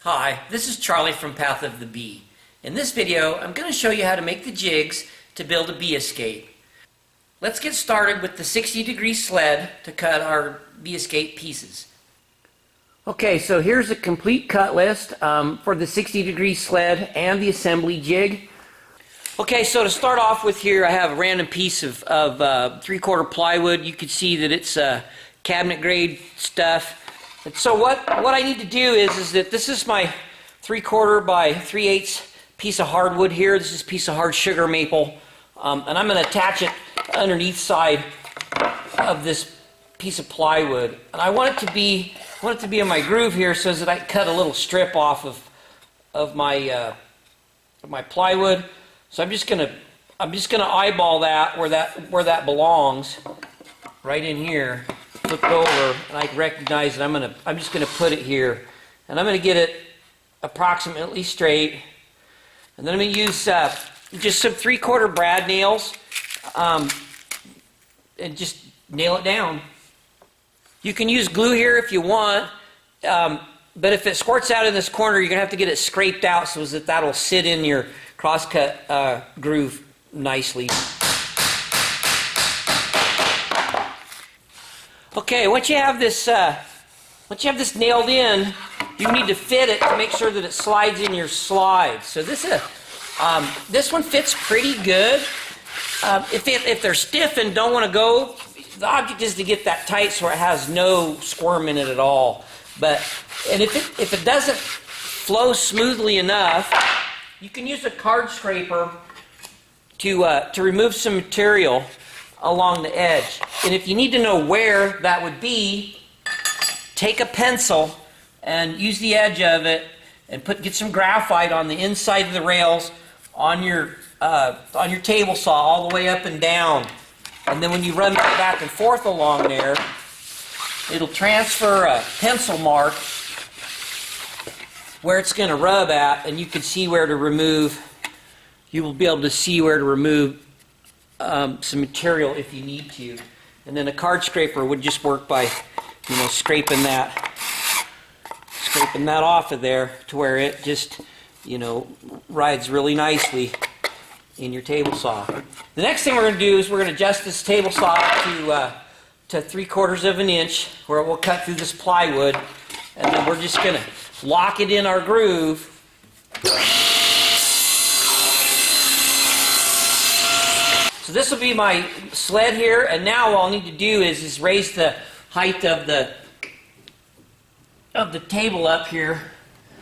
Hi, this is Charlie from Path of the Bee. In this video, I'm going to show you how to make the jigs to build a bee escape. Let's get started with the 60-degree sled to cut our bee escape pieces. Okay, so here's a complete cut list for the 60-degree sled and the assembly jig. Okay, so to start off with here, I have a random piece of 3/4 plywood. You can see that it's cabinet grade stuff. And so what I need to do is that this is my 3/4 by 3/8 piece of hardwood here. This is a piece of hard sugar maple, and I'm going to attach it underneath side of this piece of plywood. And I want it to be in my groove here, so that I cut a little strip off of my plywood. So I'm just gonna eyeball that where that belongs, right in here. Flip it over, and I recognize it. I'm just gonna put it here, and I'm gonna get it approximately straight. And then I'm gonna use just some 3/4 brad nails, and just nail it down. You can use glue here if you want, but if it squirts out in this corner, you're gonna have to get it scraped out so that that'll sit in your crosscut groove nicely. Okay, once you have this nailed in, you need to fit it to make sure that it slides in your slide. So this one fits pretty good. If they're stiff and don't want to go, the object is to get that tight so it has no squirm in it at all. And if it doesn't flow smoothly enough, you can use a card scraper to remove some material along the edge. And if you need to know where that would be, take a pencil and use the edge of it and get some graphite on the inside of the rails on your table saw all the way up and down. And then when you run that back and forth along there, it'll transfer a pencil mark where it's going to rub at, and you can see where to remove. You will be able to see where to remove some material if you need to. And then a card scraper would just work by, scraping that off of there to where it just, rides really nicely in your table saw. The next thing we're going to do is we're going to adjust this table saw to 3/4 of an inch, where it will cut through this plywood, and then we're just going to lock it in our groove. So this will be my sled here, and now all I'll need to do is raise the height of the table up here,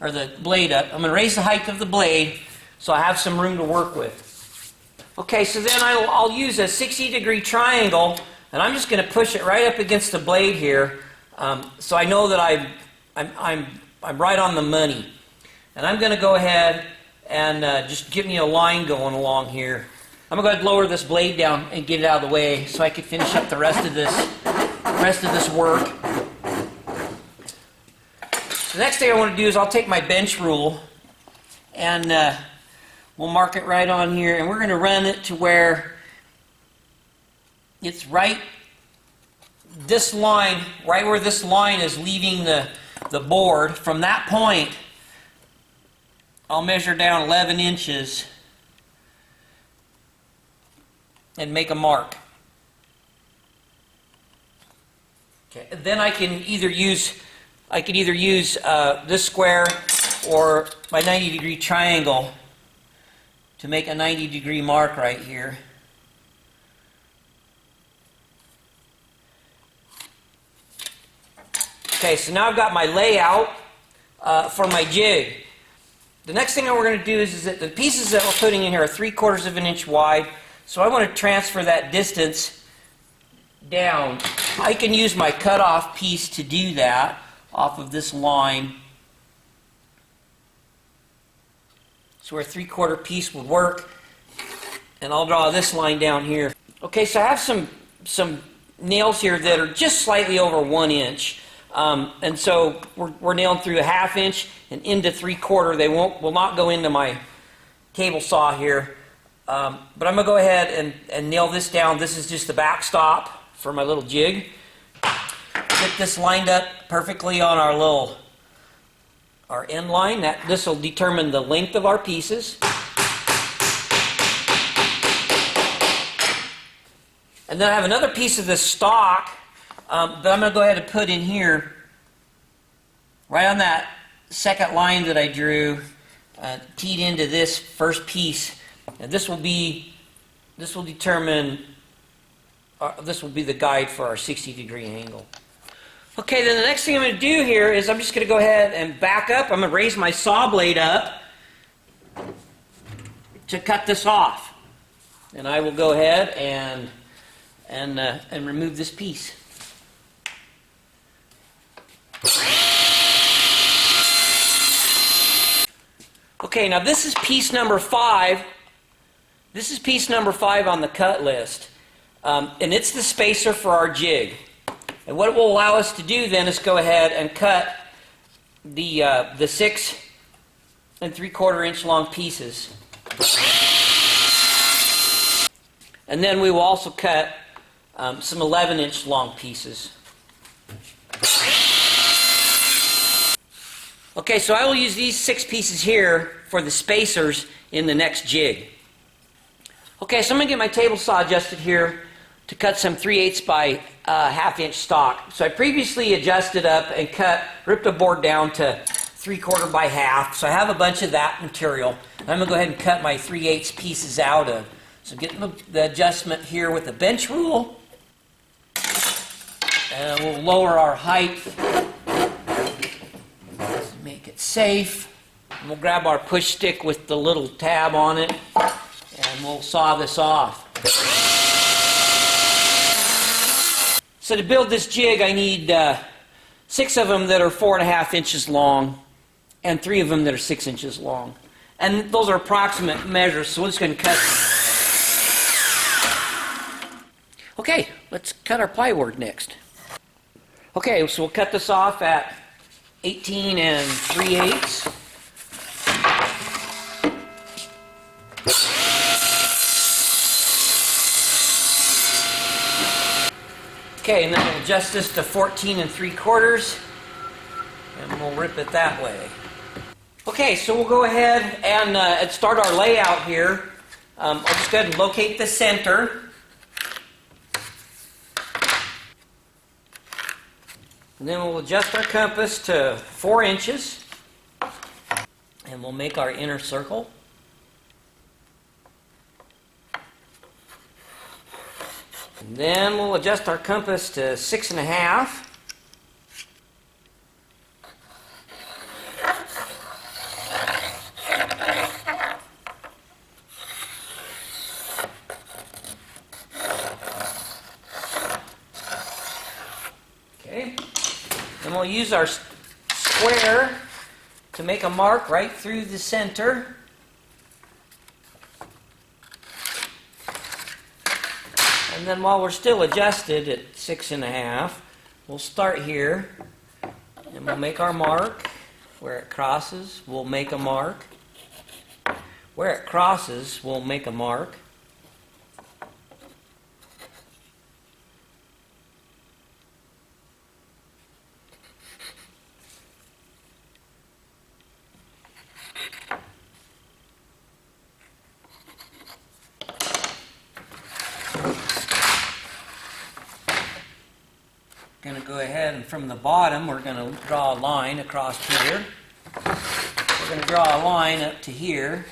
or the blade up. I'm going to raise the height of the blade so I have some room to work with. Okay, so then I'll use a 60-degree triangle, and I'm just going to push it right up against the blade here, so I know that I'm right on the money. And I'm going to go ahead and just give me a line going along here. I'm going to lower this blade down and get it out of the way so I can finish up the rest of this work. The next thing I want to do is I'll take my bench rule and we'll mark it right on here, and we're going to run it to where it's right where this line is leaving the board. From that point, I'll measure down 11 inches and make a mark. Okay. Then I could either use this square or my 90-degree triangle to make a 90-degree mark right here. Okay, so now I've got my layout for my jig. The next thing we're going to do is that the pieces that we're putting in here are 3/4 of an inch wide. So I want to transfer that distance down. I can use my cutoff piece to do that off of this line. So where a 3/4 piece would work. And I'll draw this line down here. Okay, so I have some nails here that are just slightly over 1 inch. And so we're nailing through a 1/2 inch and into 3/4. They will not go into my table saw here. But I'm going to go ahead and nail this down. This is just the backstop for my little jig. Get this lined up perfectly on our little our end line. This will determine the length of our pieces. And then I have another piece of this stock that I'm going to go ahead and put in here, right on that second line that I drew, teed into this first piece. And this will determine, this will be the guide for our 60-degree angle. Okay, then the next thing I'm going to do here is I'm just going to go ahead and back up. I'm going to raise my saw blade up to cut this off. And I will go ahead and remove this piece. Okay, now this is piece number 5. This is piece number 5 on the cut list. And it's the spacer for our jig. And what it will allow us to do then is go ahead and cut the 6 3/4 inch long pieces. And then we will also cut some 11-inch long pieces. Okay, so I will use these 6 pieces here for the spacers in the next jig. Okay, so I'm going to get my table saw adjusted here to cut some 3/8 by 1/2 inch stock. So I previously adjusted up and ripped a board down to 3/4 by 1/2. So I have a bunch of that material. And I'm going to go ahead and cut my 3/8 pieces out of. So getting the adjustment here with the bench rule. And we'll lower our height to make it safe. And we'll grab our push stick with the little tab on it and we'll saw this off. So to build this jig I need 6 of them that are 4.5 inches long and 3 of them that are 6 inches long. And those are approximate measures, so we're just going to cut. Okay, let's cut our plywood next. Okay, so we'll cut this off at 18 3/8. Okay, and then we'll adjust this to 14 3/4, and we'll rip it that way. Okay, so we'll go ahead and start our layout here. I'll just go ahead and locate the center. And then we'll adjust our compass to 4 inches. And we'll make our inner circle. And then we'll adjust our compass to 6.5. Okay. And we'll use our square to make a mark right through the center. And then while we're still adjusted at 6.5, we'll start here and we'll make our mark. Where it crosses, we'll make a mark. Where it crosses, we'll make a mark. Going to go ahead and from the bottom we're going to draw a line across here. We're going to draw a line up to here.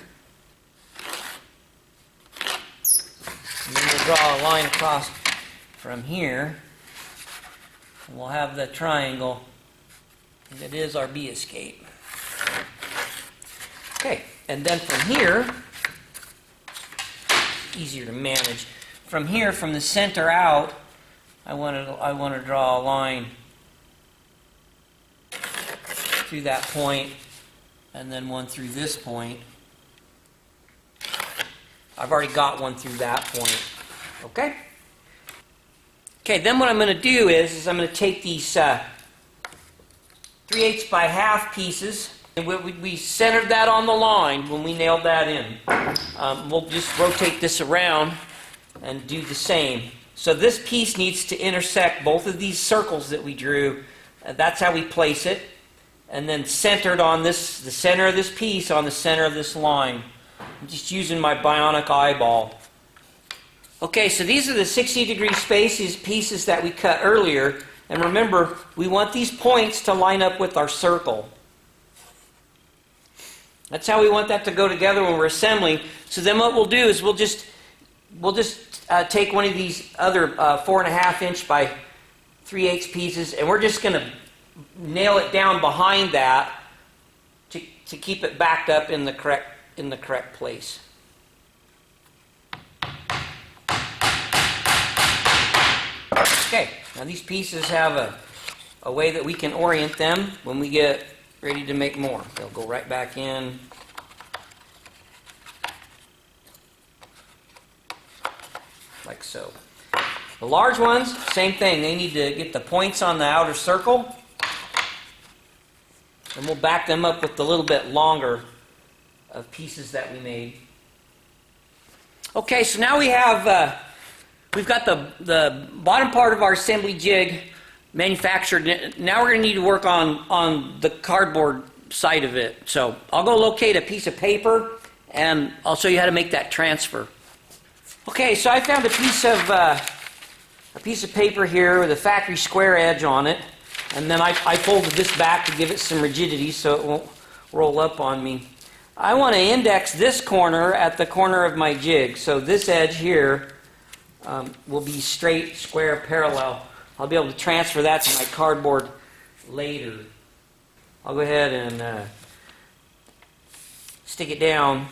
And then we'll draw a line across from here. And we'll have the triangle. And it is our bee escape. Okay, and then from here, easier to manage. From here, from the center out, I want to draw a line through that point, and then one through this point. I've already got one through that point. Okay? Okay, then what I'm going to do is I'm going to take these 3/8 by 1/2 pieces, and we centered that on the line when we nailed that in. We'll just rotate this around and do the same. So this piece needs to intersect both of these circles that we drew. That's how we place it. and then centered on this, the center of this piece on the center of this line. I'm just using my bionic eyeball. Okay, so these are the 60-degree pieces that we cut earlier. And remember, we want these points to line up with our circle. That's how we want that to go together when we're assembling. So then what we'll do is we'll just take one of these other 4.5 inch by 3/8 pieces, and we're just going to nail it down behind that to keep it backed up in the correct place. Okay, now these pieces have a way that we can orient them when we get ready to make more. They'll go right back in. Like so. The large ones, same thing. They need to get the points on the outer circle. And we'll back them up with a little bit longer of pieces that we made. Okay, so now we have we've got the bottom part of our assembly jig manufactured. Now we're going to need to work on the cardboard side of it. So I'll go locate a piece of paper and I'll show you how to make that transfer. Okay, so I found a piece of paper here with a factory square edge on it, and then I folded this back to give it some rigidity so it won't roll up on me. I want to index this corner at the corner of my jig, so this edge here will be straight, square, parallel. I'll be able to transfer that to my cardboard later. I'll go ahead and stick it down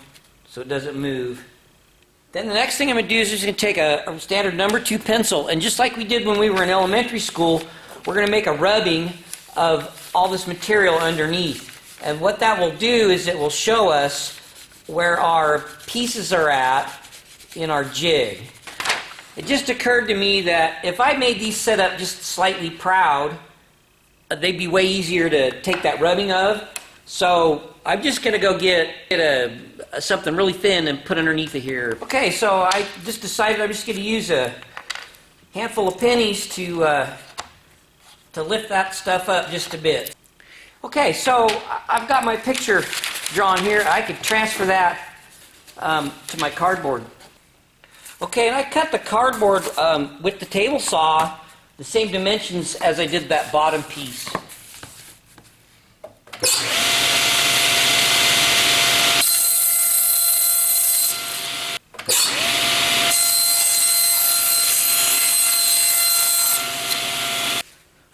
so it doesn't move. Then the next thing I'm going to do is just going to take a standard number 2 pencil, and just like we did when we were in elementary school, we're going to make a rubbing of all this material underneath. And what that will do is it will show us where our pieces are at in our jig. It just occurred to me that if I made these set up just slightly proud, they'd be way easier to take that rubbing of. So I'm just going to go get something really thin and put underneath it here. Okay, so I just decided I'm just going to use a handful of pennies to lift that stuff up just a bit. Okay, so I've got my picture drawn here. I could transfer that to my cardboard. Okay, and I cut the cardboard with the table saw the same dimensions as I did that bottom piece.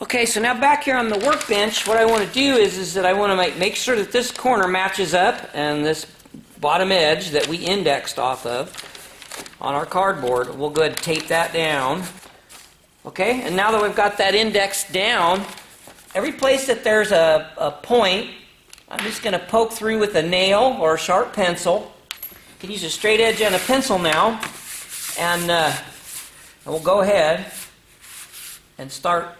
Okay, so now back here on the workbench, what I want to do is that I want to make sure that this corner matches up and this bottom edge that we indexed off of on our cardboard. We'll go ahead and tape that down. Okay, and now that we've got that indexed down, every place that there's a point, I'm just going to poke through with a nail or a sharp pencil. You can use a straight edge and a pencil now, and we'll go ahead and start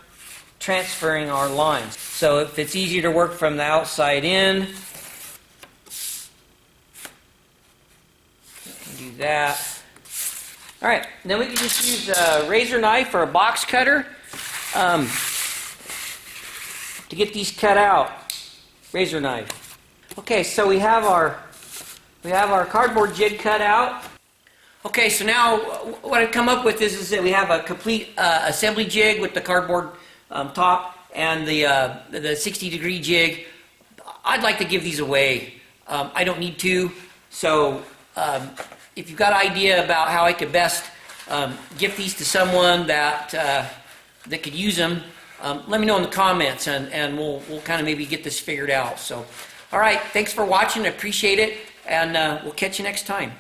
transferring our lines. So if it's easier to work from the outside in, do that. All right, then we can just use a razor knife or a box cutter to get these cut out. Razor knife. Okay, so we have our cardboard jig cut out. Okay, so now what I've come up with is that we have a complete assembly jig with the cardboard top and the 60-degree jig. I'd like to give these away. I don't need to, so if you've got an idea about how I could best gift these to someone that could use them, let me know in the comments, and we'll kind of maybe get this figured out. So, all right, thanks for watching. I appreciate it, and we'll catch you next time.